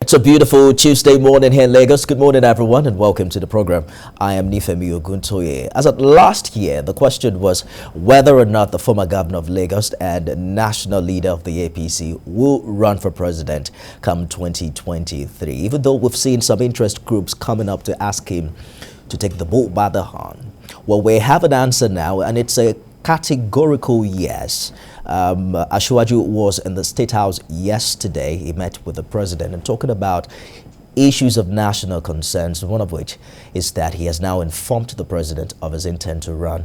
It's a beautiful Tuesday morning here in Lagos. Good morning, everyone, and welcome to the program. I am Nifemi Oguntoye. As of last year, the question was whether or not the former governor of Lagos and national leader of the APC will run for president come 2023, even though we've seen some interest groups coming up to ask him to take the bull by the horn. Well, we have an answer now, and it's a categorical yes. Asiwaju was in the State House yesterday. He met with the president and talking about issues of national concerns, one of which is that he has now informed the president of his intent to run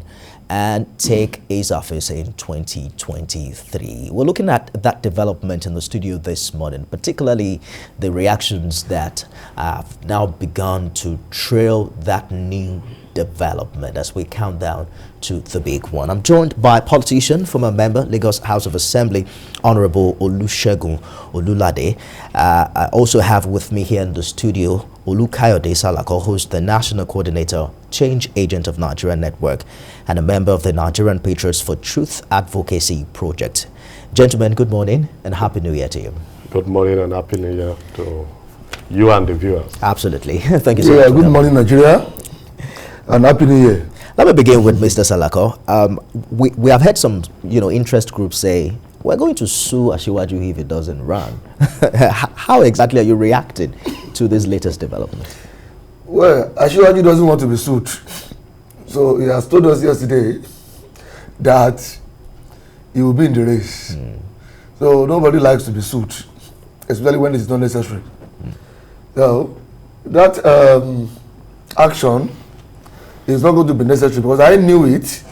and take his office in 2023. We're looking at that development in the studio this morning, particularly the reactions that have now begun to trail that new development as we count down to the big one. I'm joined by politician, former member, Lagos House of Assembly, Honorable Olusegun Olulade. I also have with me here in the studio Olukayode Salako, who's the National Coordinator, Change Agent of Nigeria Network, and a member of the Nigerian Patriots for Truth Advocacy Project. Gentlemen, good morning and Happy New Year to you. Good morning and Happy New Year to you and the viewers. Absolutely. Thank you so much. Good morning, Nigeria. And Happy New Year. Let me begin with Mr. Salako. We have heard some, interest groups say, we're going to sue Asiwaju if he doesn't run. How exactly are you reacting to this latest development? Well, Asiwaju doesn't want to be sued. So he has told us yesterday that he will be in the race. So nobody likes to be sued, especially when it's not necessary. So that action is not going to be necessary because I knew it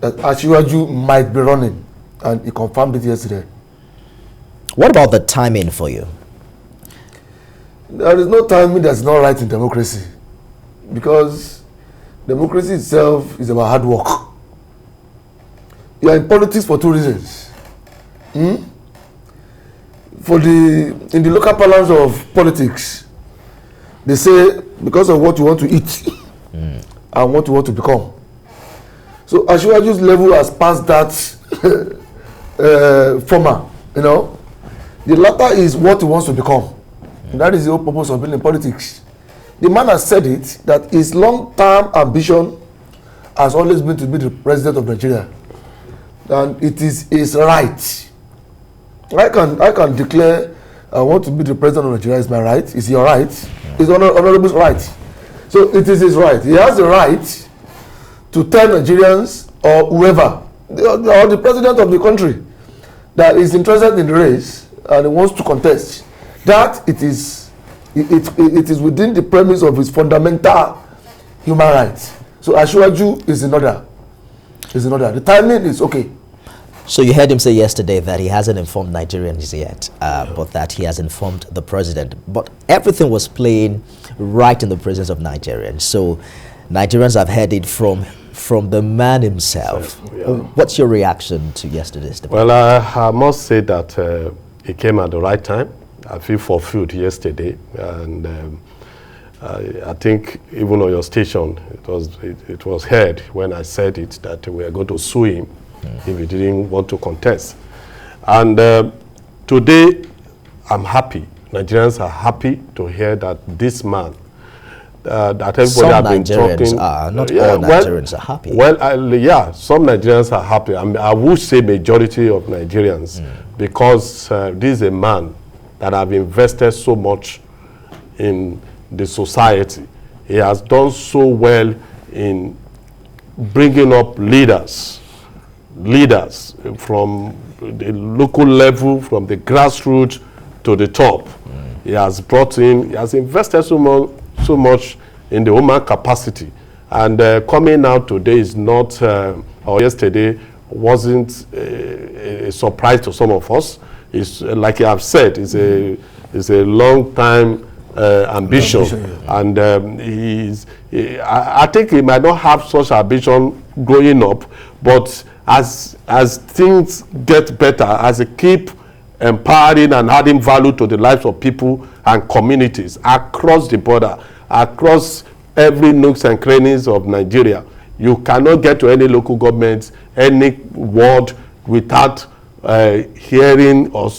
that Asiwaju might be running, and he confirmed it yesterday. What about the timing for you? There is no timing that's not right in democracy, because democracy itself is about hard work. You are in politics for two reasons. In the local parlance of politics, they say because of what you want to eat and what you want to become. So Asiwaju's level has passed that former, The latter is what he wants to become. And that is the whole purpose of being in politics. The man has said it, that his long-term ambition has always been to be the president of Nigeria. And it is his right. I can declare I want to be the president of Nigeria. It's my right. It's your right. It's honorable's right. So it is his right. He has the right to tell Nigerians or whoever, or the president of the country, that is interested in the race and wants to contest, that it is within the premise of his fundamental human rights. So Asiwaju is in order. The timing is okay. So you heard him say yesterday that he hasn't informed Nigerians yet, but that he has informed the president. But everything was playing right in the presence of Nigerians. So Nigerians have heard it from the man himself. Yeah. What's your reaction to yesterday's debate? Well, I must say that it came at the right time. I feel fulfilled yesterday, and I think even on your station, it was heard when I said it that we are going to sue him if he didn't want to contest. And today, I'm happy. Nigerians are happy to hear that this man, that everybody have been talking. Not all Nigerians are happy. Well, some Nigerians are happy. I would say majority of Nigerians, because this is a man that have invested so much in the society. He has done so well in bringing up leaders from the local level, from the grassroots to the top. He has invested so much in the human capacity. And coming out today is not, or yesterday wasn't a surprise to some of us. It's like I have said, it's a long time ambition, and I think he might not have such ambition growing up, but as things get better, as he keep empowering and adding value to the lives of people and communities across the border, across every nooks and crannies of Nigeria, you cannot get to any local government, any ward without hearing or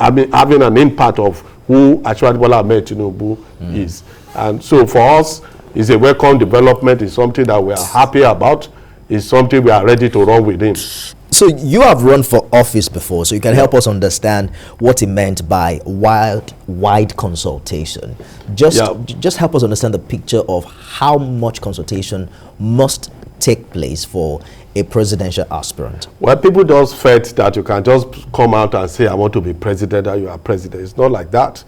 having an impact of who Asiwaju Bola Ahmed Tinubu is. And so for us, it's a welcome development. It's something that we are happy about. It's something we are ready to run with him. So you have run for office before, so you can help us understand what he meant by wide consultation. Just help us understand the picture of how much consultation must take place for a presidential aspirant. Well, people just felt that you can just come out and say, I want to be president, and you are president. It's not like that.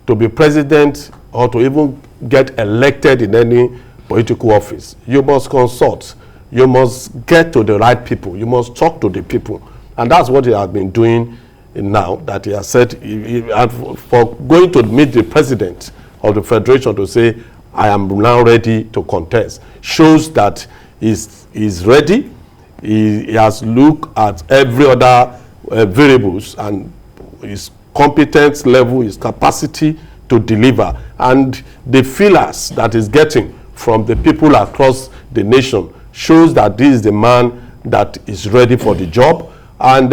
To be president or to even get elected in any political office, you must consult. You must get to the right people. You must talk to the people. And that's what he has been doing now, that he has said, for going to meet the president of the federation to say, I am now ready to contest, shows that he's ready. He has looked at every other variables and his competence level, his capacity to deliver, and the feelers that he's getting from the people across the nation shows that this is the man that is ready for the job, and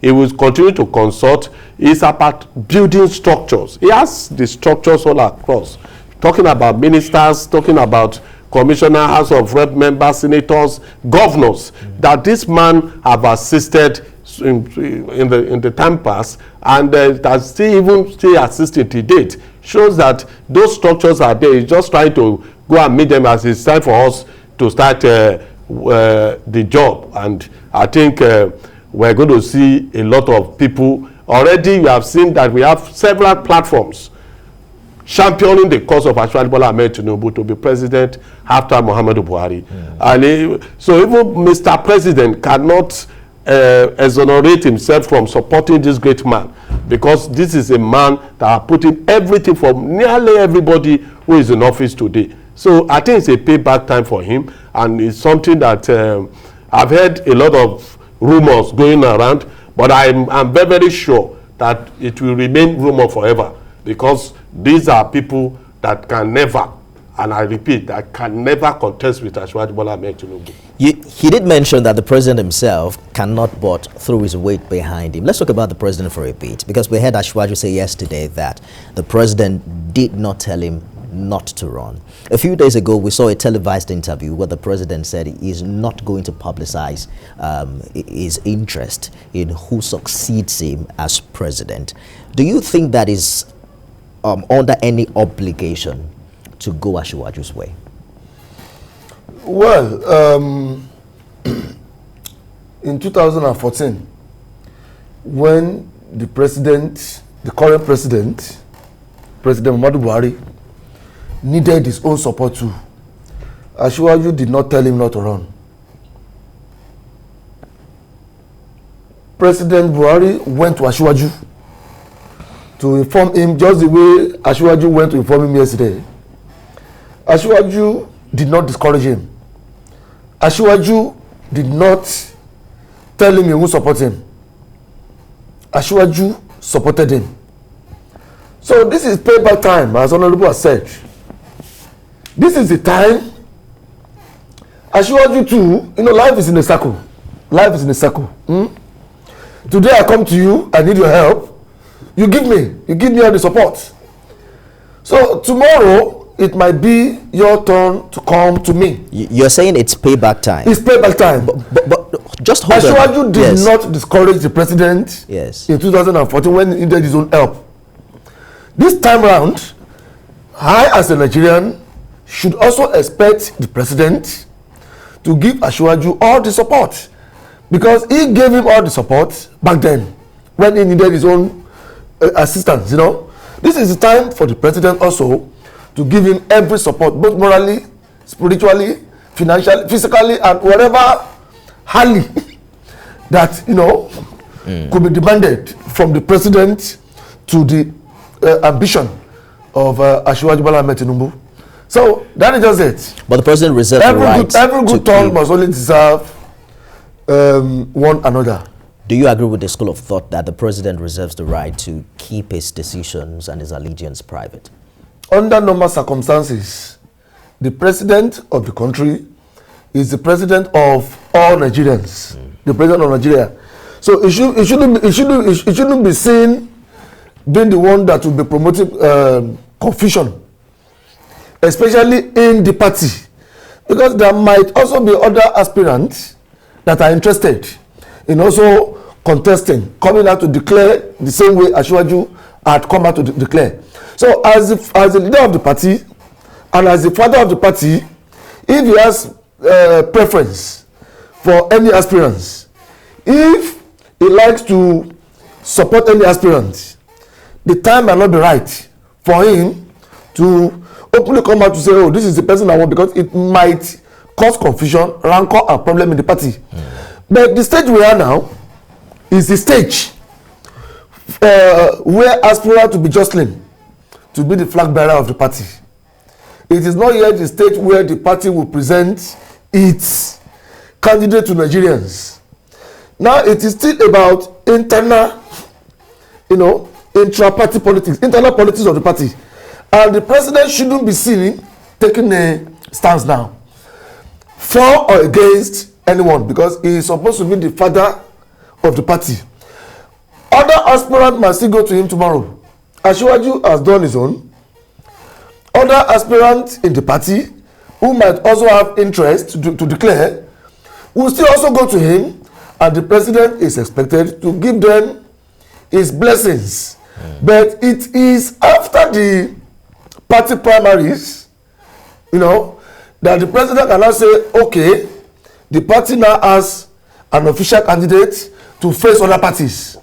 he will continue to consult. It's about building structures. He has the structures all across, talking about ministers, talking about commissioner, House of Rep members, senators, governors, that this man have assisted in the time past, and that still assisting to date, shows that those structures are there. He's just trying to go and meet them as it's time for us to start the job. And I think we're going to see a lot of people. Already you have seen that we have several platforms championing the cause of Asiwaju Bola Ahmed Tinubu to be president after Muhammadu Buhari. And so even Mr. President cannot exonerate himself from supporting this great man, because this is a man that are putting everything from nearly everybody who is in office today. So I think it's a payback time for him, and it's something that I've heard a lot of rumors going around, but I'm very, very sure that it will remain rumor forever, because these are people that can never, and I repeat, that can never contest with Asiwaju Bola Ahmed Tinubu. He did mention that the president himself cannot but throw his weight behind him. Let's talk about the president for a bit, because we heard Asiwaju say yesterday that the president did not tell him not to run. A few days ago, we saw a televised interview where the president said he is not going to publicize his interest in who succeeds him as president. Do you think that is under any obligation to go Asiwaju's way? Well, in 2014, when the current president, President Muhammadu Buhari, needed his own support too, Asiwaju did not tell him not to run. President Buhari went to Asiwaju to inform him just the way Asiwaju went to inform him yesterday. Asiwaju did not discourage him. Asiwaju did not tell him he would support him. Asiwaju supported him. So this is payback time, as Honorable has said. This is the time. Asiwaju too, life is in a circle. Life is in a circle. Today I come to you, I need your help. You give me all the support. So tomorrow it might be your turn to come to me. You're saying it's payback time. It's payback time. But just hold on. Asiwaju did not discourage the president in 2014 when he needed his own help. This time round, I as a Nigerian should also expect the president to give Asiwaju all the support, because he gave him all the support back then when he needed his own assistance. This is the time for the president also to give him every support, both morally, spiritually, financially, physically, and whatever highly that could be demanded from the president to the ambition of Asiwaju Bola Ahmed Tinubu. So that is just it. But the president reserves the right. Every good turn must only deserve one another. Do you agree with the school of thought that the president reserves the right to keep his decisions and his allegiance private? Under normal circumstances, the president of the country is the president of all Nigerians, the president of Nigeria. So it shouldn't be seen being the one that will be promoting confusion, especially in the party, because there might also be other aspirants that are interested in also contesting, coming out to declare the same way Asiwaju had come out to declare. So as the leader of the party and as the father of the party, if he has preference for any aspirants, if he likes to support any aspirant, the time might not be right for him to openly come out to say, oh, this is the person I want, because it might cause confusion, rancor, and problem in the party. But the stage we are now is the stage where aspirants to be jostling to be the flag bearer of the party. It is not yet the stage where the party will present its candidate to Nigerians. Now it is still about internal, intra-party politics, internal politics of the party. And the president shouldn't be seen taking a stance now for or against anyone, because he is supposed to be the father of the party. Other aspirants must still go to him tomorrow. Asiwaju has done his own. Other aspirants in the party who might also have interest to declare will still also go to him, and the president is expected to give them his blessings. But it is after the party primaries, that the president can now say, okay, the party now has an official candidate to face other parties.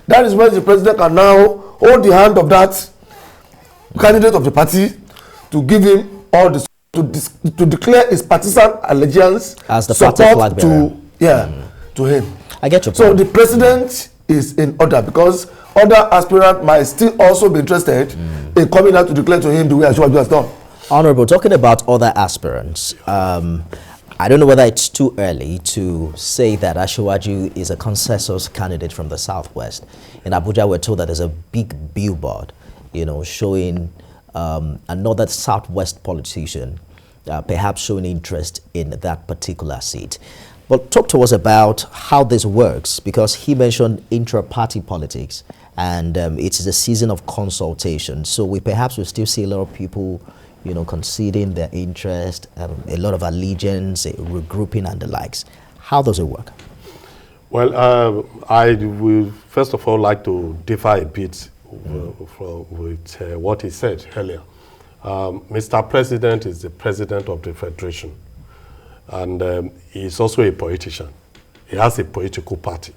That is when the president can now hold the hand of that candidate of the party to give him all the to declare his partisan allegiance as the party flag bearer to him. I get your point. So the president is in order, because other aspirants might still also be interested in coming out to declare to him the way Asiwaju has done. Honorable, talking about other aspirants, I don't know whether it's too early to say that Asiwaju is a consensus candidate from the Southwest. In Abuja, we're told that there's a big billboard, showing another Southwest politician, perhaps showing interest in that particular seat. But talk to us about how this works, because he mentioned intra-party politics, and it is a season of consultation. So we perhaps will still see a lot of people, conceding their interest, a lot of allegiance, regrouping and the likes. How does it work? Well, I will first of all like to differ a bit with what he said earlier. Mr. President is the president of the Federation, and he is also a politician. He has a political party,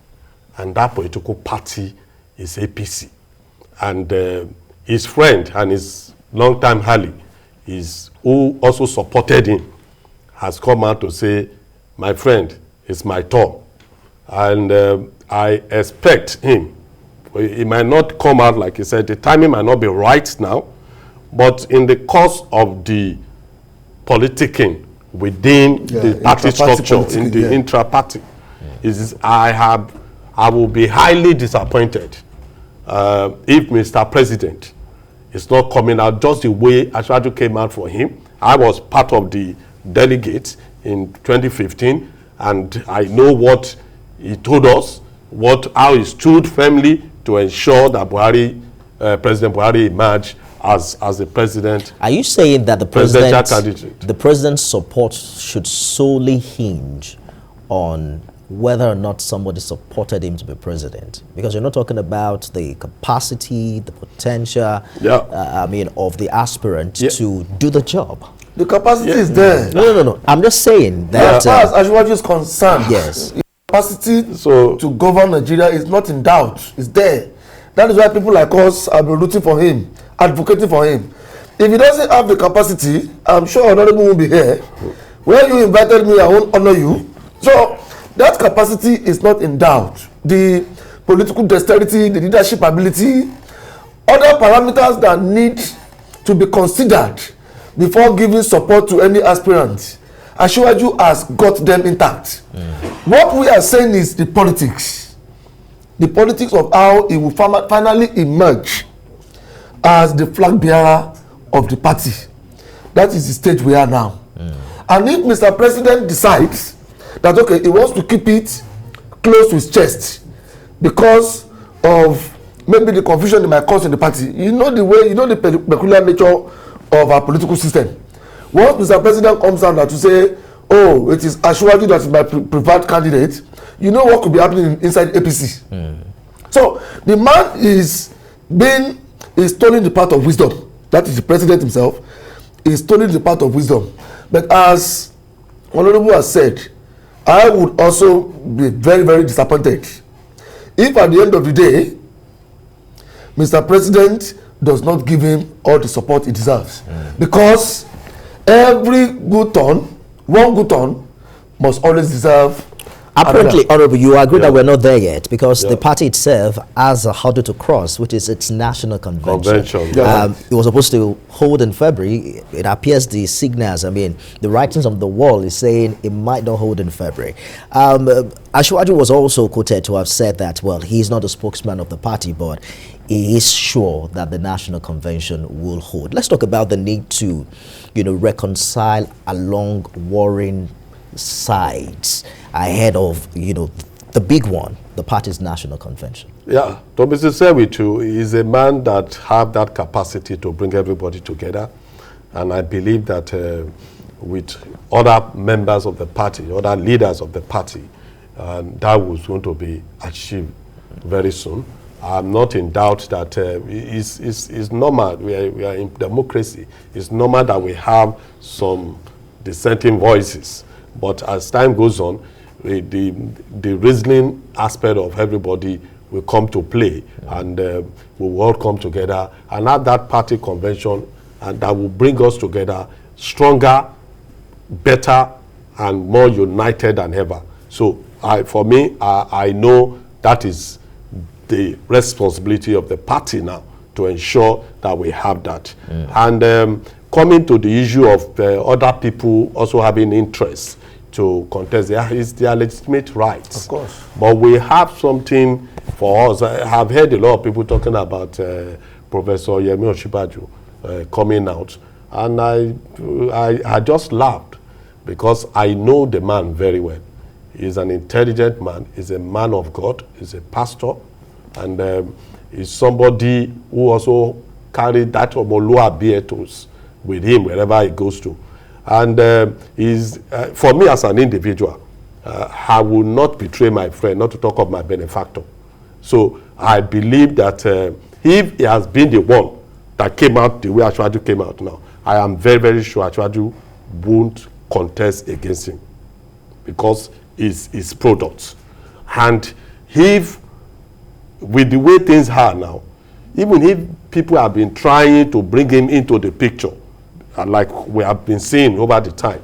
and that political party is APC. And his friend and his longtime ally, who also supported him, has come out to say, my friend, it's my turn. And I expect him, he might not come out like he said, the timing might not be right now, but in the course of the politicking within the party structure, in the intra-party, I will be highly disappointed if Mr. President is not coming out just the way Asiwaju came out for him. I was part of the delegates in 2015, and I know what he told us, how he stood firmly to ensure that President Buhari emerged as the president. Are you saying that the president's support should solely hinge on whether or not somebody supported him to be president? Because you're not talking about the capacity, the potential, of the aspirant to do the job. The capacity is there. No. I'm just saying that as far as Asiwaju is concerned, yes, capacity to govern Nigeria is not in doubt. It's there. That is why people like us have been rooting for him, advocating for him. If he doesn't have the capacity, I'm sure honorable won't be here. When you invited me, I won't honor you. So that capacity is not in doubt. The political dexterity, the leadership ability, other parameters that need to be considered before giving support to any aspirant, Asiwaju has got them intact. What we are saying is the politics of how he will finally emerge as the flag bearer of the party. That is the stage we are now. And if Mr. President decides that, okay, he wants to keep it close to his chest because of maybe the confusion it might cause in the party. You know the way, you know the peculiar nature of our political system. Once Mr. President comes out to say, oh, it is Asiwaju that is my preferred candidate, you know what could be happening inside APC. So the man is stealing the path of wisdom. That is the president himself. Is stealing the path of wisdom. But as Honorable has said, I would also be very, very disappointed if at the end of the day, Mr. President does not give him all the support he deserves. Because every good turn, one good turn, must always deserve. Apparently, Honorable, you agree that we're not there yet, because the party itself has a hurdle to cross, which is its national convention. It was supposed to hold in February. It appears the signals, I mean, the writings on the wall is saying it might not hold in February. Asiwaju was also quoted to have said that, well, he's not a spokesman of the party, but he is sure that the national convention will hold. Let's talk about the need to, reconcile along warring sides ahead of, the big one, the party's national convention. Yeah, to be sincere with you, he's a man that have that capacity to bring everybody together. And I believe that with other members of the party, other leaders of the party, that was going to be achieved very soon. I'm not in doubt that it's normal. We are in democracy. It's normal that we have some dissenting voices. But as time goes on, the reasoning aspect of everybody will come to play, and we will all come together and have that party convention, and that will bring us together stronger, better, and more united than ever. So for me, I know that is the responsibility of the party now to ensure that we have that. And coming to the issue of other people also having interest to contest, it's their legitimate rights. Of course. But we have something for us. I have heard a lot of people talking about Professor Yemi Osinbajo coming out, and I just laughed because I know the man very well. He's an intelligent man. He's a man of God. He's a pastor, and he's somebody who also carried that Olulade ethos with him wherever he goes to. And for me as an individual, I will not betray my friend, not to talk of my benefactor. So I believe that if he has been the one that came out the way Asiwaju came out now, I am very, very sure Asiwaju won't contest against him, because it's his product. And if, with the way things are now, even if people have been trying to bring him into the picture, like we have been seeing over the time,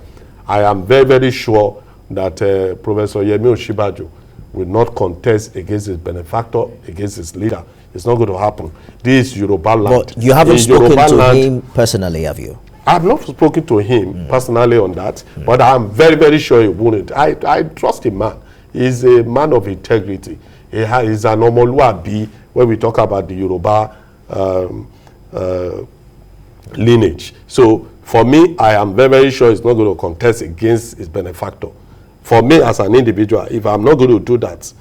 I am very, very sure that Professor Yemi Osinbajo will not contest against his benefactor, against his leader. It's not going to happen. This is Yoruba land. But you haven't spoken to him personally, have you? I have not spoken to him personally on that, but I'm very, very sure he wouldn't. I trust him, man. He's a man of integrity. He's an Olulade when we talk about the Yoruba lineage. So for me, I am very, very sure he's not going to contest against his benefactor. For me as an individual, if I'm not going to do that,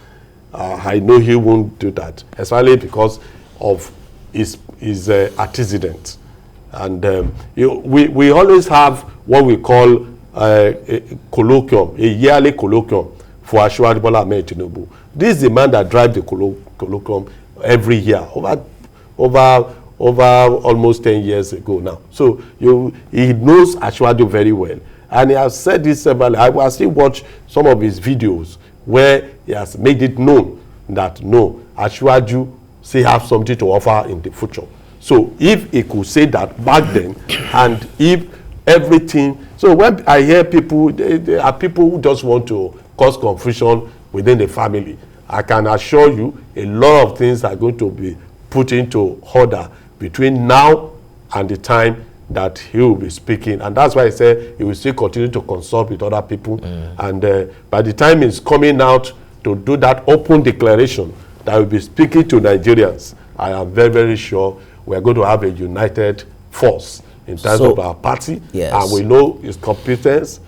I know he won't do that, especially because of his antecedent. And we always have what we call a colloquium, a yearly colloquium for Asiwaju Bola Ahmed Tinubu. This is the man that drives the colloquium every year, over almost 10 years ago now. So he knows Asiwaju very well. And he has said this several. I will still watch some of his videos where he has made it known that no, Asiwaju still have something to offer in the future. So if he could say that back then, and if everything, so when I hear people, there are people who just want to cause confusion within the family. I can assure you a lot of things are going to be put into order between now and the time that he will be speaking. And that's why I said he will still continue to consult with other people. And by the time he's coming out to do that open declaration that will be speaking to Nigerians, I am very, very sure we're going to have a united force in terms of our party. Yes. And we know his competence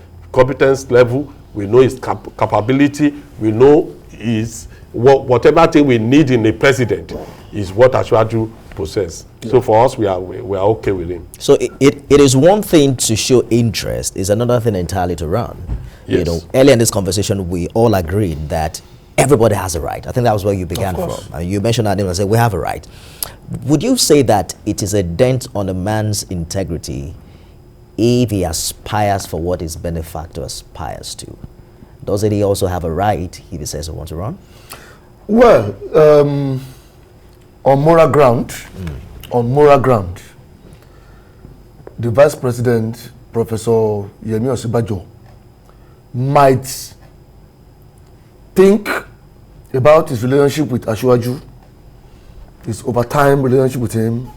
level, we know his capability, we know his whatever thing we need in a president is what Asiwaju possess. Yeah. So for us, we are okay with him. So it is one thing to show interest, it's another thing entirely to run. Yes. You know, earlier in this conversation, we all agreed that everybody has a right. I think that was where you began from. And you mentioned that name and said we have a right. Would you say that it is a dent on a man's integrity if he aspires for what his benefactor aspires to? Doesn't he also have a right if he says he wants to run? Well, on moral ground, the Vice President, Professor Yemi Osinbajo, might think about his relationship with Asiwaju, his overtime relationship with him,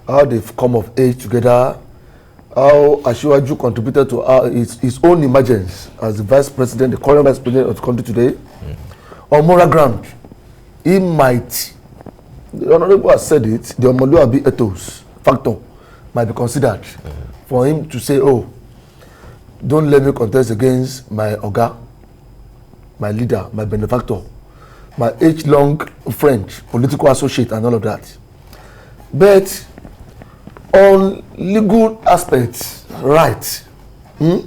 how they've come of age together, how Asiwaju contributed to his own emergence as the Vice President, the current Vice President of the country today. On moral ground, he might, the Honorable has said it, the Omoluabi ethos factor might be considered for him to say, oh, don't let me contest against my Oga, my leader, my benefactor, my age-long friend, political associate, and all of that. But on legal aspects, right,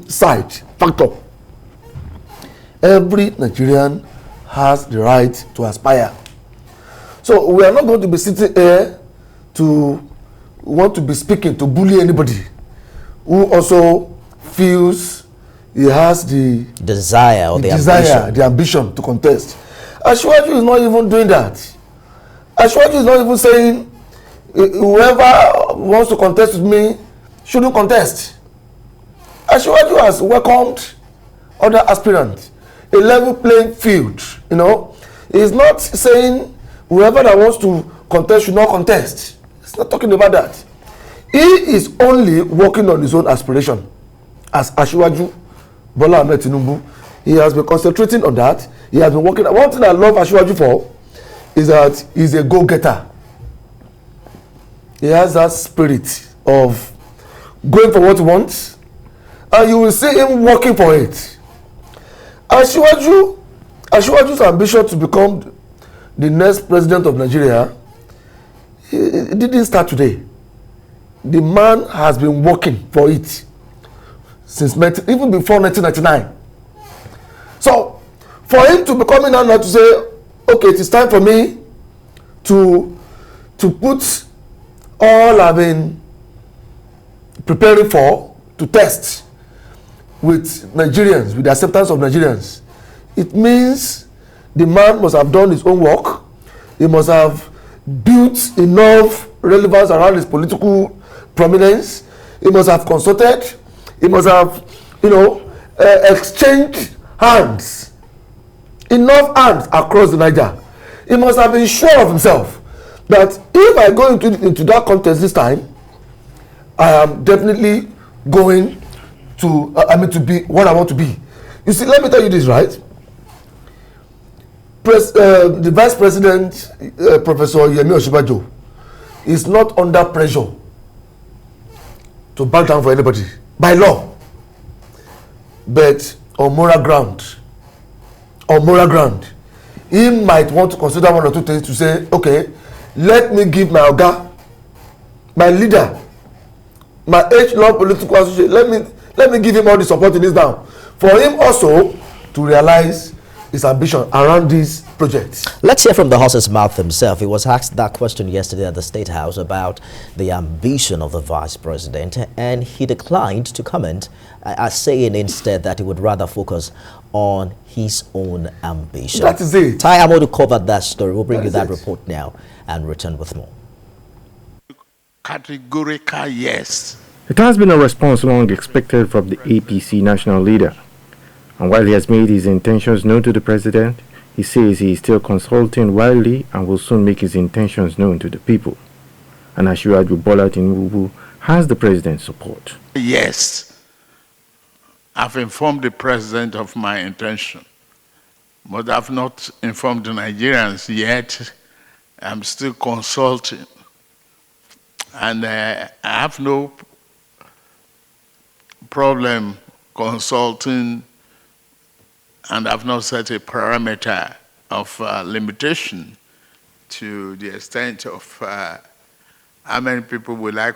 side, factor, every Nigerian has the right to aspire. So we are not going to be sitting here to want to be speaking to bully anybody who also feels he has the desire or the ambition to contest. Asiwaju is not even doing that. Asiwaju is not even saying whoever wants to contest with me shouldn't contest. Asiwaju has welcomed other aspirants, a level playing field. You know, he's not saying whoever that wants to contest should not contest. He's not talking about that. He is only working on his own aspiration. As Asiwaju Bola Ahmed Tinubu, he has been concentrating on that. He has been working. One thing I love Asiwaju for is that he's a go-getter. He has that spirit of going for what he wants, and you will see him working for it. Asiwaju's ambition to become the next president of Nigeria, it didn't start today. The man has been working for it since even before 1999. So for him to be coming out now to say, okay, it is time for me to put all I've been preparing for to test with Nigerians, with the acceptance of Nigerians, it means the man must have done his own work. He must have built enough relevance around his political prominence. He must have consulted. He must have, exchanged hands, enough hands across the Niger. He must have been sure of himself that if I go into that contest this time, I am definitely going to, to be what I want to be. You see, let me tell you this, right? The Vice President, Professor Yemi Osinbajo, is not under pressure to back down for anybody by law, but on moral ground, he might want to consider one or two things to say, okay, let me give my Oga, my leader, my age-long political associate, let me give him all the support in this now, for him also to realize his ambition around this project. Let's hear from the horse's mouth himself. He was asked that question yesterday at the State House about the ambition of the Vice President, and he declined to comment, saying instead that he would rather focus on his own ambition. That is it. Ahmed covered that story. We'll bring you that report now and return with more. Categorical yes. It has been a response long expected from the APC national leader. And while he has made his intentions known to the president, he says he is still consulting widely and will soon make his intentions known to the people. And Asiwaju Bola Tinubu has the president's support. Yes, I've informed the president of my intention, but I've not informed the Nigerians yet. I'm still consulting. And I have no problem consulting, and I've not set a parameter of limitation to the extent of how many people will I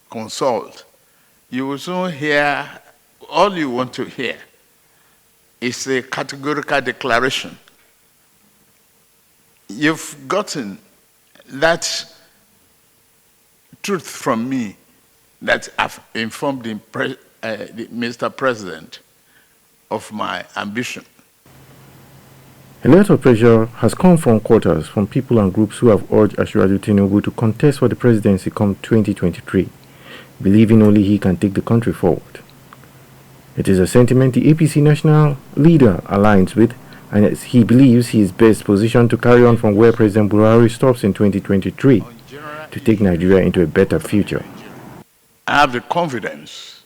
consult, you will soon hear all you want to hear is a categorical declaration. You've gotten that truth from me that I've informed Mr. President of my ambition. A lot of pressure has come from quarters from people and groups who have urged Asiwaju Tinubu to contest for the presidency come 2023, believing only he can take the country forward. It is a sentiment the APC national leader aligns with, and he believes he is best positioned to carry on from where President Buhari stops in 2023 to take Nigeria into a better future. I have the confidence,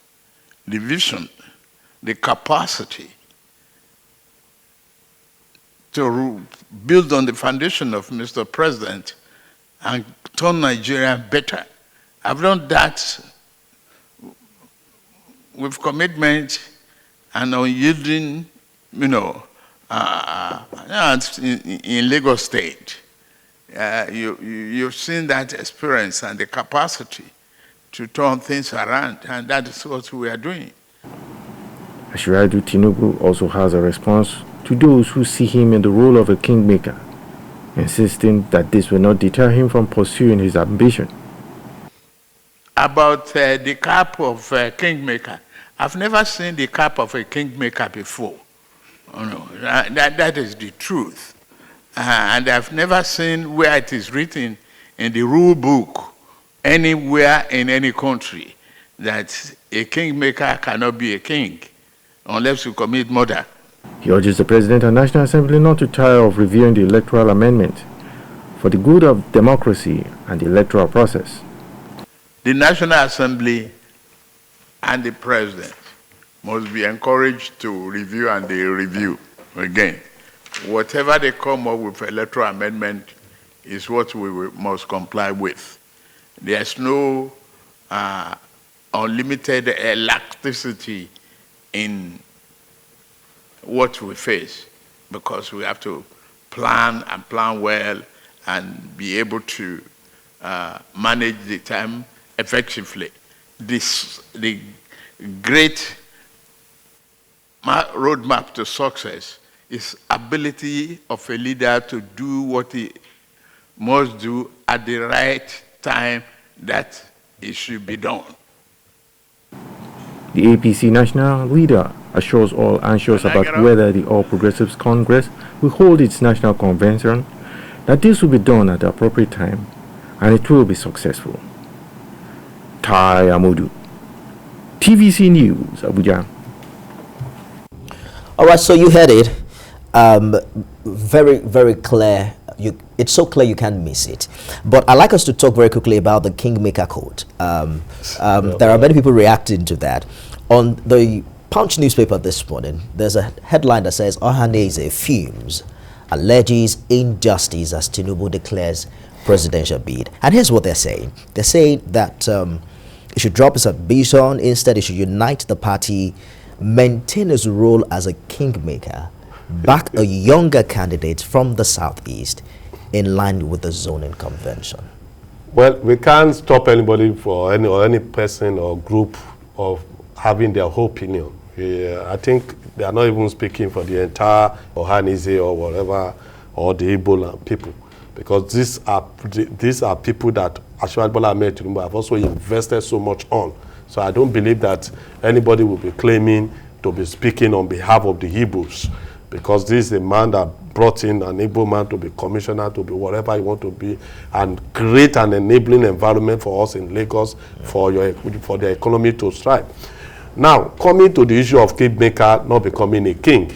the vision, the capacity to build on the foundation of Mr. President and turn Nigeria better. I've done that with commitment and unyielding, in Lagos State. You've seen that experience and the capacity to turn things around, and that is what we are doing. Asiwaju Tinubu also has a response to those who see him in the role of a kingmaker, insisting that this will not deter him from pursuing his ambition. About the cap of kingmaker, I've never seen the cap of a kingmaker before. Oh, no, that is the truth. And I've never seen where it is written in the rule book anywhere in any country that a kingmaker cannot be a king unless you commit murder. He urges the President and National Assembly not to tire of reviewing the electoral amendment for the good of democracy and the electoral process. The National Assembly and the President must be encouraged to review, and they review again. Whatever they come up with electoral amendment is what we must comply with. There's no unlimited elasticity in what we face, because we have to plan and plan well and be able to manage the time effectively. The great roadmap to success is ability of a leader to do what he must do at the right time that it should be done. The APC national leader assures all anxious about whether the All Progressives Congress will hold its national convention that this will be done at the appropriate time and it will be successful. Tai Amudu, TVC News, Abuja. All right, so you heard it. Very, very clear. It's so clear you can't miss it. But I'd like us to talk very quickly about the Kingmaker Code. There are many people reacting to that. On the Punch newspaper this morning, there's a headline that says, Ohaneze fumes, alleges injustice as Tinubu declares presidential bid. And here's what they're saying. They're saying that it should drop its ambition. Instead, it should unite the party, maintain its role as a kingmaker, back a younger candidate from the southeast in line with the zoning convention. Well, we can't stop anybody for any person or group of having their whole opinion. I think they are not even speaking for the entire Ohaneze or whatever, or the Ebola people, because these are people that Asiwaju Bola Ahmed Tinubu have also invested so much on. So I don't believe that anybody will be claiming to be speaking on behalf of the Igbos, because this is a man that brought in an Igbo man to be commissioner, to be whatever you want to be, and create an enabling environment for us in Lagos, for the economy to thrive. Now, coming to the issue of kingmaker not becoming a king,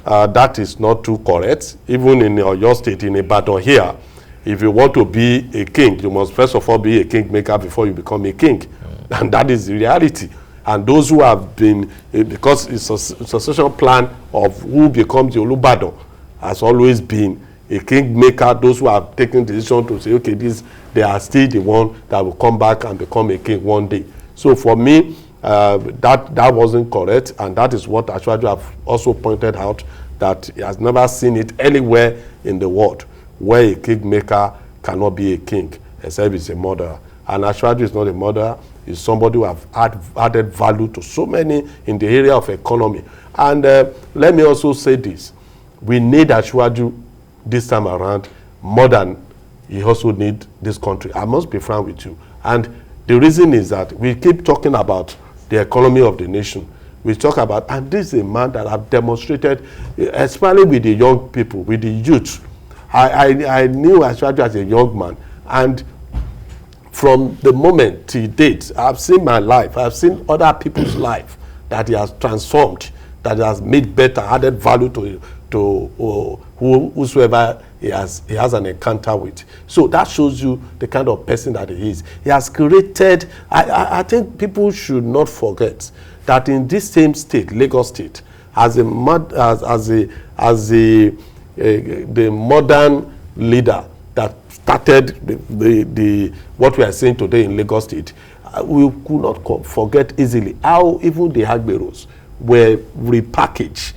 that is not too correct. Even in your state, in Ibadan here, if you want to be a king, you must first of all be a kingmaker before you become a king. And that is the reality. And those who have been, because it's a succession plan of who becomes the Olubado, has always been a kingmaker. Those who have taken the decision to say, okay, they are still the one that will come back and become a king one day. So for me, that wasn't correct, and that is what Asiwaju have also pointed out, that he has never seen it anywhere in the world where a kingmaker cannot be a king except he's a murderer. And Ashwaju is not a murderer. He's somebody who have added value to so many in the area of economy. And let me also say this. We need Ashwaju this time around more than he also need this country. I must be frank with you. And the reason is that we keep talking about the economy of the nation. We talk about, and this is a man that have demonstrated, especially with the young people, with the youth. I knew Ashwaju as a young man, and from the moment to date, I've seen my life, I've seen other people's life that he has transformed, that he has made better, added value to whosoever he has an encounter with. So that shows you the kind of person that he is. He has created, I think people should not forget that in this same state, Lagos State, the modern leader that started the what we are saying today in Lagos State, we could not forget easily how even the Agberos were repackaged,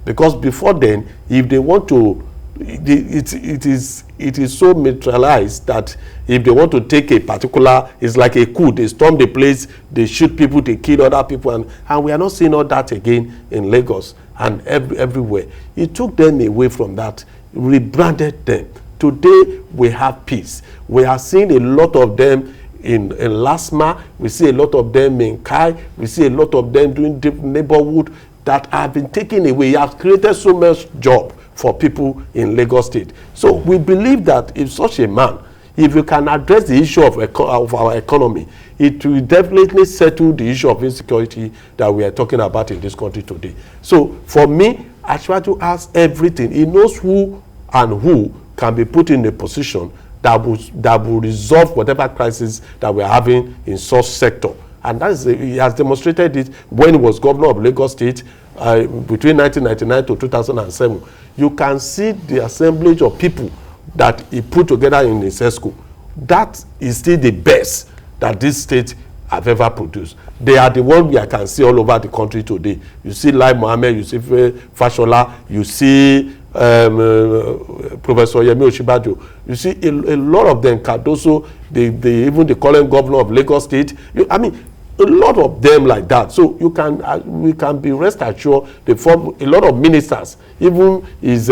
because before then, if they want to, it is so neutralized that if they want to take a particular, it's like a coup, they storm the place, they shoot people, they kill other people, and we are not seeing all that again in Lagos and everywhere. It took them away from that, rebranded them. Today we have peace. We are seeing a lot of them in Lasma, we see a lot of them in Kai, we see a lot of them doing different neighborhood that have been taken away. He has created so much job for people in Lagos State. So we believe that if such a man, if you can address the issue of our economy, it will definitely settle the issue of insecurity that we are talking about in this country today. So for me, Ashwaju has everything. He knows who and who can be put in a position that will resolve whatever crisis that we are having in such sector. And that is, he has demonstrated it when he was governor of Lagos State between 1999 to 2007. You can see the assemblage of people that he put together in his ESCO. That is still the best that this state have ever produced. They are the ones we can see all over the country today. You see Lai Mohammed, you see Fashola, you see Professor Yemi Oshibajo. You see a lot of them, Cardoso, even the current governor of Lagos State. I mean, a lot of them like that. So we can be rest assured they form a lot of ministers. Even his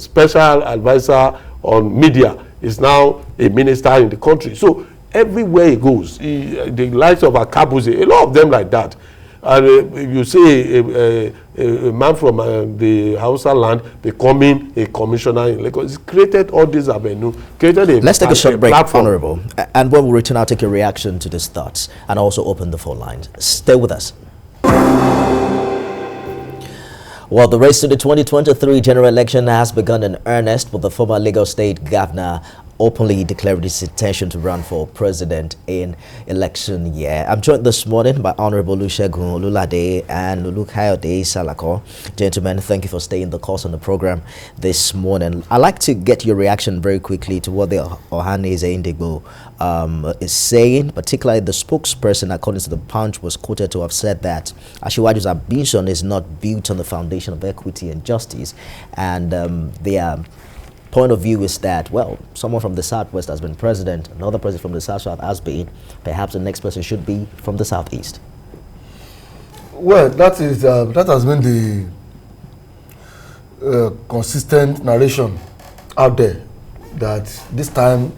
special advisor on media is now a minister in the country. So everywhere he goes, the likes of Akabuzi, a lot of them like that. And you see a man from the Hausa land becoming a commissioner in Lagos. He's created all these avenues. Let's take a short break, Honorable. And when we return, I'll take your reaction to these thoughts and also open the phone lines. Stay with us. Well, the race to the 2023 general election has begun in earnest, with the former Lagos State Governor openly declared his intention to run for president in election year. I'm joined this morning by Honorable Olusegun, Olulade, and Olukayode Salako. Gentlemen, thank you for staying the course on the program this morning. I'd like to get your reaction very quickly to what the Ohaneze Indigbo is saying. Particularly the spokesperson, according to the Punch, was quoted to have said that Asiwaju's ambition is not built on the foundation of equity and justice, and their point of view is that, well, someone from the Southwest has been president, another president from the South has been, perhaps the next person should be from the Southeast. Well, that has been the consistent narration out there, that this time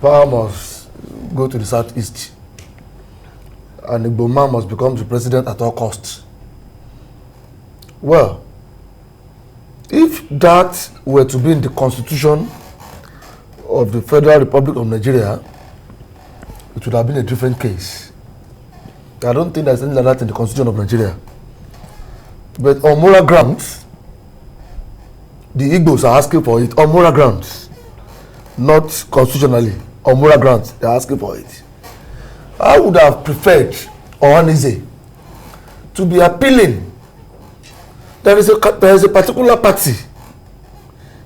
power must go to the Southeast and Igbo man must become the president at all costs. Well, if that were to be in the constitution of the Federal Republic of Nigeria, it would have been a different case. I don't think there's anything like that in the constitution of Nigeria. But on moral grounds, the Igbos are asking for it on moral grounds, not constitutionally. On moral grounds, they're asking for it. I would have preferred Ohaneze to be appealing. There is a particular party,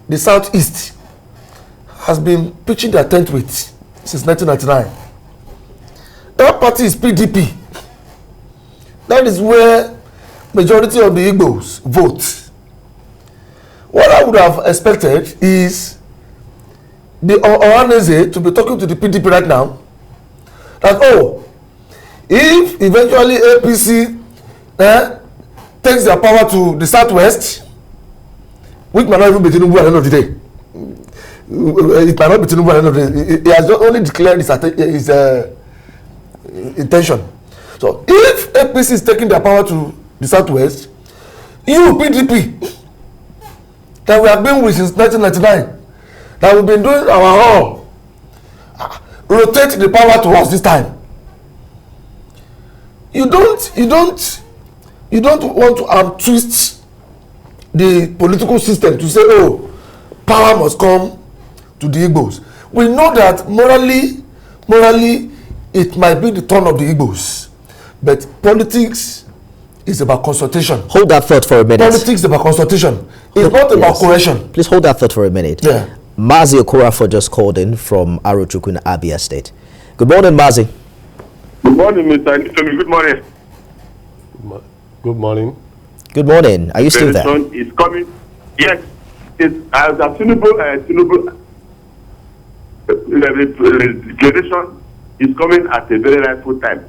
the Southeast, has been pitching their tent with since 1999. That party is PDP. That is where majority of the Igbos vote, what I would have expected is the Ohaneze to be talking to the PDP right now that, oh, if eventually APC takes their power to the southwest, which might not even be Tinubu at the end of the day. It might not be Tinubu at the end of the day. He has only declared his intention. So if APC is taking their power to the southwest, you PDP that we have been with since 1999, that we've been doing our all, rotate the power to us this time. You don't want to twist the political system to say, oh, power must come to the Igbos. We know that morally it might be the turn of the Igbos, but politics is about consultation. Hold that thought for a minute. Politics is about consultation. It's not about coercion. Please hold that thought for a minute. Yeah. Mazi Okorafor just called in from Arochukwu in Abia State. Good morning, Mazi. Good morning, Mr. Nitomi. Good morning. Good morning. Good morning. Are you still there? Is coming. Yes. It's as a Tinubu declaration is coming at a very rightful time.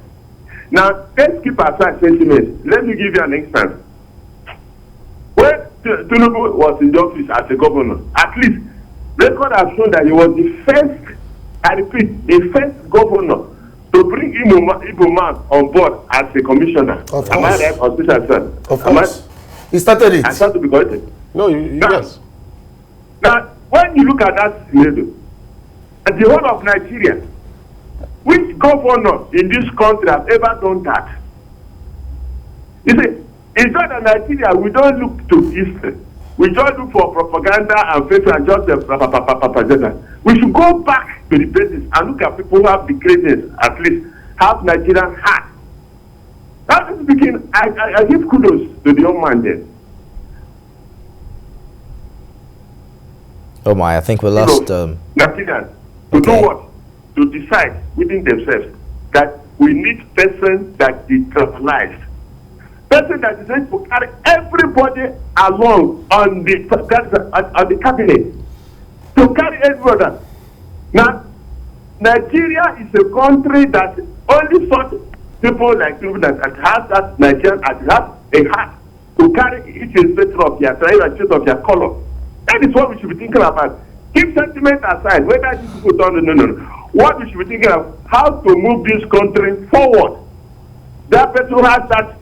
Now, let's keep aside sentiment. Let me give you an instance. When Tinubu was in the office as a governor, at least record has shown that he was the first, I repeat, the first governor to bring Igbo man on board as a commissioner. Of course. Am I right, or special son? Of course. He started it. I start to be corrected. No, yes. Now, when you look at that scenario, at the whole of Nigeria, which governor in this country has ever done that? You see, it's not that Nigeria, we don't look to history. We just look for propaganda and faith and just propaganda. We should go back to the basis and look at people who have the greatness, at least have Nigerian heart. That is speaking, I give kudos to the young man there. Oh my, I think we lost. Nigerians to do what? To decide within themselves that we need person that decentralized. Person that is able to carry everybody along on the cabinet. To carry everybody. Now, Nigeria is a country that only such people like people that has that Nigerian has a heart to carry each spectrum of their tribe and of their color. That is what we should be thinking about. Keep sentiment aside, whether these people don't no. What we should be thinking of, how to move this country forward. That person who has that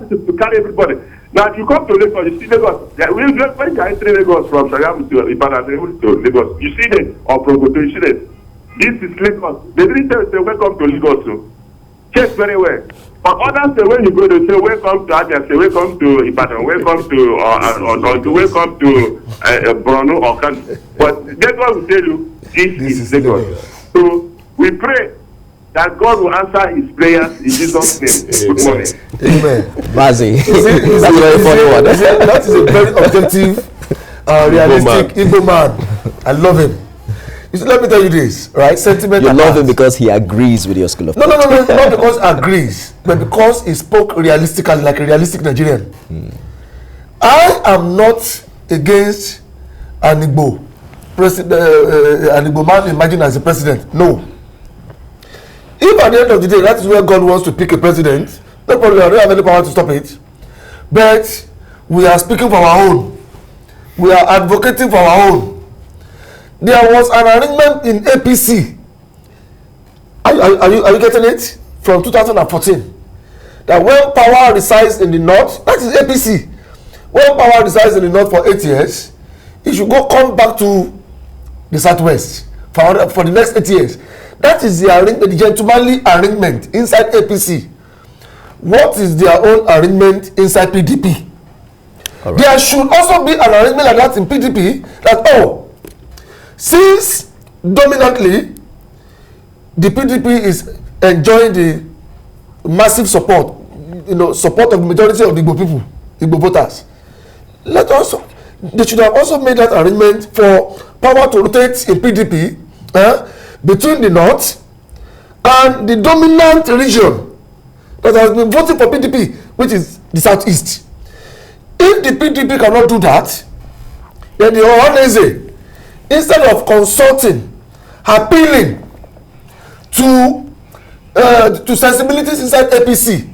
is to carry everybody. Now, if you come to Lagos, you see Lagos. When you are entering Lagos from Salako to Ibadan to Lagos, you see them, or Progoto, you see them. This is Lagos. They didn't say welcome to Lagos. So. Check very well. But others say when you go, they say welcome to Abia, say welcome to Ibadan, welcome to welcome to Borno or Kano. But that's what we tell you. This is Lagos. So we pray that God will answer his prayers in Jesus' name. Good morning. Amen. Mazi, that's a very funny one. That is a very objective, realistic Igbo man. I love him. You see, let me tell you this, right? Sentiment. You love him because he agrees with your school of thought. No, not because he agrees, but because he spoke realistically, like a realistic Nigerian. I am not against an Igbo man imagined as a president. No. If at the end of the day, that is where God wants to pick a president, no problem, I don't have any power to stop it. But we are speaking for our own. We are advocating for our own. There was an arrangement in APC. Are you getting it? From 2014. That when power resides in the north, that is APC. When power resides in the north for 8 years, it should come back to the southwest for the next 8 years. That is the gentlemanly arrangement inside APC. What is their own arrangement inside PDP? Right. There should also be an arrangement like that in PDP that, since dominantly the PDP is enjoying the massive support, support of the majority of the Igbo people, Igbo voters, they should have also made that arrangement for power to rotate in PDP between the north and the dominant region, that has been voting for PDP, which is the Southeast. If the PDP cannot do that, then the Ohaneze, instead of consulting, appealing to sensibilities inside APC,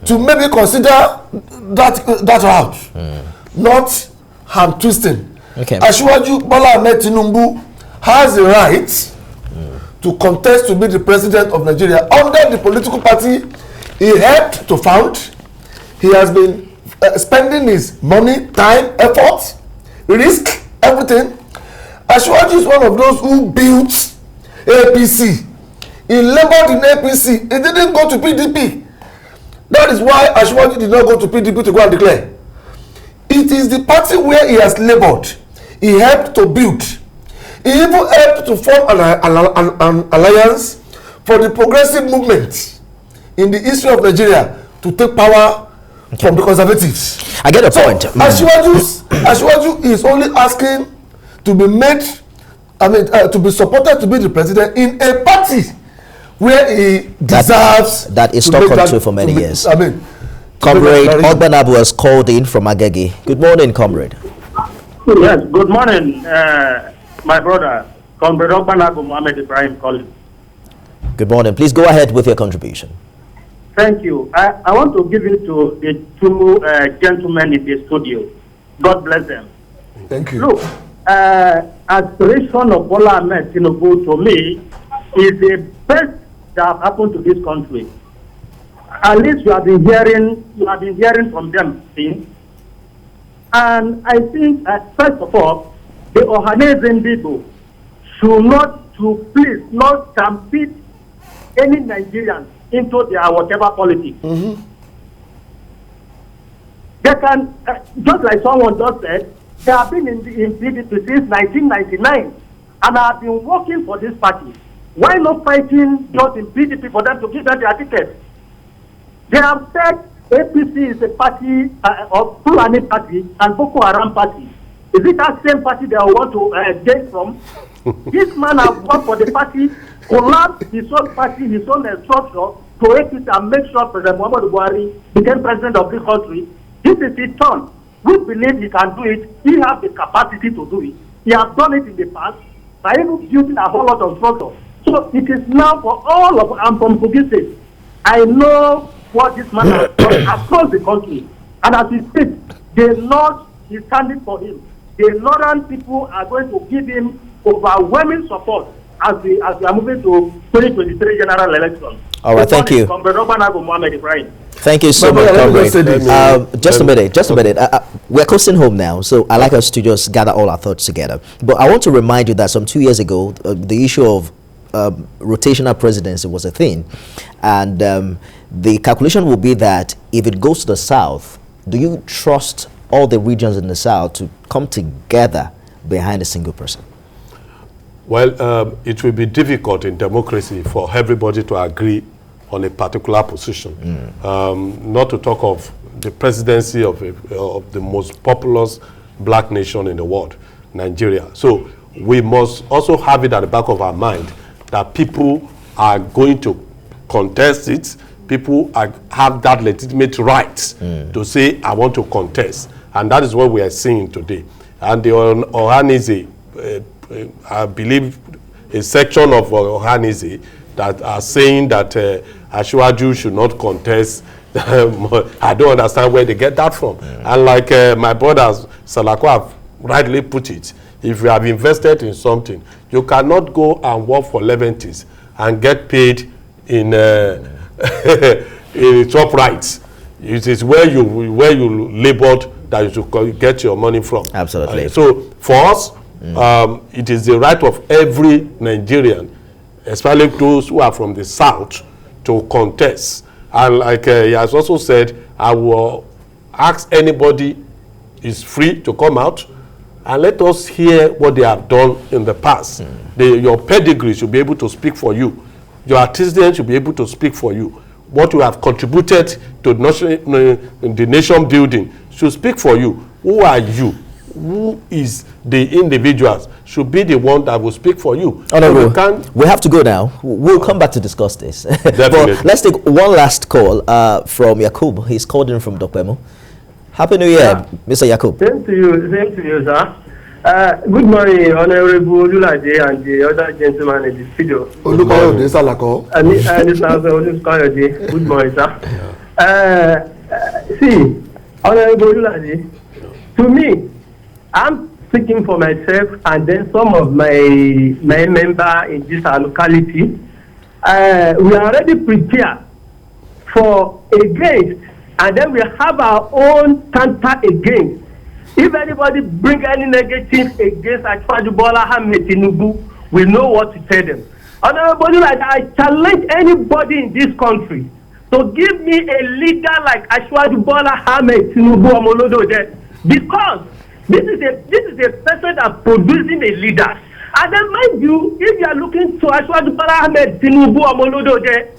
to maybe consider that route, not hand twisting. Okay. Asiwaju Bola Ahmed Tinubu has the right to contest to be the president of Nigeria under the political party he helped to found. He has been spending his money, time, effort, risk, everything. Asiwaju is one of those who built APC. He labored in APC. He didn't go to PDP. That is why Asiwaju did not go to PDP to go and declare. It is the party where he has labored. He helped to build. He even helped to form an alliance for the progressive movement in the history of Nigeria to take power from the conservatives. I get a point. Asiwaju is only asking to be made, to be supported to be the president in a party where he deserves that is stuck on to for many years. Comrade Ogbenabu has called in from Agege. Good morning, comrade. Yes, good morning, my brother, Comrade Ogbenabu Mohammed Ibrahim calling. Good morning. Please go ahead with your contribution. Thank you. I want to give it to the two gentlemen in the studio. God bless them. Thank you. Look, aspiration of Bola Ahmed Tinubu to me is the best that happened to this country. At least you have been hearing from them since. And I think, first of all, the Ohanese people should please not stampede any Nigerians into their whatever politics. They can, just like someone just said, they have been in PDP since 1999 and have been working for this party. Why not fighting just in PDP for them to give them their ticket? They have said APC is a party of Fulani party and Boko Haram party. Is it that same party they want to get from? This man has worked for the party, collapsed his own party, his own structure to APC and make sure President Muhammadu Buhari became president of this country. This is his turn. We believe he can do it. He has the capacity to do it. He has done it in the past by even building a whole lot of structure. So it is now for all of I'm from Kogi State. I know what this man has done across the country. And as he speaks, the North is standing for him. The Northern people are going to give him overwhelming support as we are moving to 2023 general election. All right, thank you. Thank you so much, comrade. Just a minute. We're closing home now, so I'd like us to just gather all our thoughts together. But I want to remind you that some 2 years ago, the issue of rotational presidency was a thing. And the calculation will be that if it goes to the South, do you trust all the regions in the South to come together behind a single person? Well, it will be difficult in democracy for everybody to agree on a particular position. Not to talk of the presidency of the most populous black nation in the world, Nigeria. So we must also have it at the back of our mind that people are going to contest it. People have that legitimate right to say, I want to contest. And that is what we are seeing today. And the Ohanese, I believe a section of Ohanese that are saying that Asiwaju should not contest. I don't understand where they get that from. And like my brothers, Salako have rightly put it, if you have invested in something, you cannot go and work for leventies and get paid in top rights. It is where you labored that you should get your money from. Absolutely. So for us, it is the right of every Nigerian, especially those who are from the South, to contest. And like he has also said, I will ask anybody is free to come out and let us hear what they have done in the past. Your pedigree should be able to speak for you. Your antecedents should be able to speak for you. What you have contributed to the nation building should speak for you. Who are you? who is the individuals should be the one that will speak for you. Honorable, So we have to go now. We'll come back to discuss this. Definitely. But let's take one last call from Yakub. He's called in from Dokpemo. Happy New Year, Mr. Yakub. Same to you, sir. Good morning, Honorable Olulade and the other gentleman in the studio. Olukayode, Salako. Good morning, sir. See, Honorable Olulade, to me, I'm speaking for myself and then some of my member in this locality. We are already prepared for against, and then we have our own counter against. If anybody bring any negative against Bola, Ahmed, Tinubu, we know what to tell them. Honorable, like I challenge anybody in this country to give me a leader like Bola, Ahmed, Tinubu, Olulade, because this is a person that producing a leader. And then mind you, if you are looking to Bola, Ahmed, Tinubu, Olulade,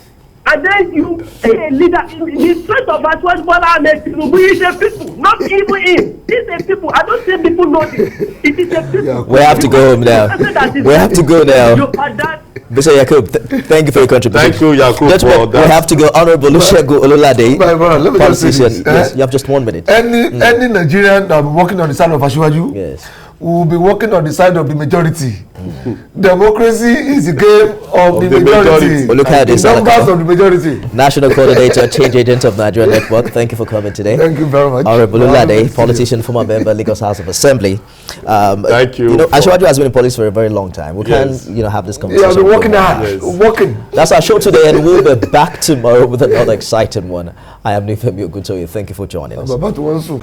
and then you a leader in the strength of Bola Ahmed Tinubu is a people, not even him. It's a people. I don't think people know this. It is a people. We have to go home now. We have to go now. Mr. Yakub, thank you for your contribution. Thank you, Yakub, for that. We have to go. Honorable Olusegun Olulade, Let me just say this. Yes, you have just 1 minute. Any Nigerian that will be working on the side of Asiwaju, Yes. will be working on the side of the majority. Democracy is the game of the majority. Olukayode, The numbers of the majority. National Coordinator, Change Agent of Nigeria Network. Thank you for coming today. Thank you very much. Honorable Olulade, politician, former member, Lagos House of Assembly. Thank you. You know, Asiwaju has been in politics for a very long time. We Yes. can, have this He conversation. has been working hard. Yes. Working. That's our show today, and we'll be back tomorrow with another exciting one. I am Nifemi Oguntoye. Thank you for joining us. I'm about to answer.